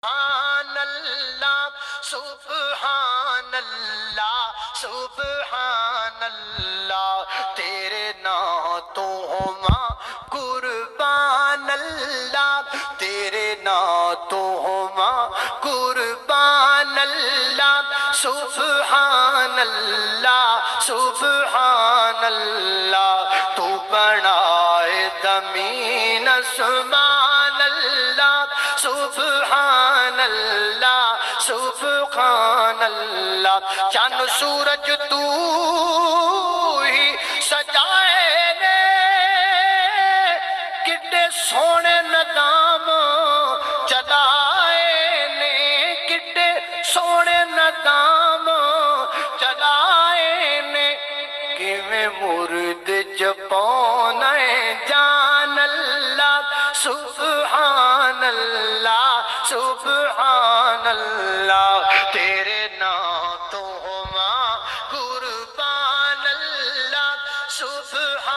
سبحان اللہ سبحان اللہ سبحان اللہ، تیرے نعتوں ماں قربان اللہ، تیرے نعتوں ماں قربان اللہ، سبحان اللہ سبحان اللہ، تو بنائے زمین آسمان اللہ، سبحان اللہ سبحان اللہ، چاند سورج تو ہی سجائے نے، کڈے سونے نظام چلائے نے، کڈے سونے نظام چلائے نے، کیویں مرد جپونے جان اللہ، سبحان اللہ سبحان اللہ، تیرے نعتوں ماں قربان اللہ، سبحان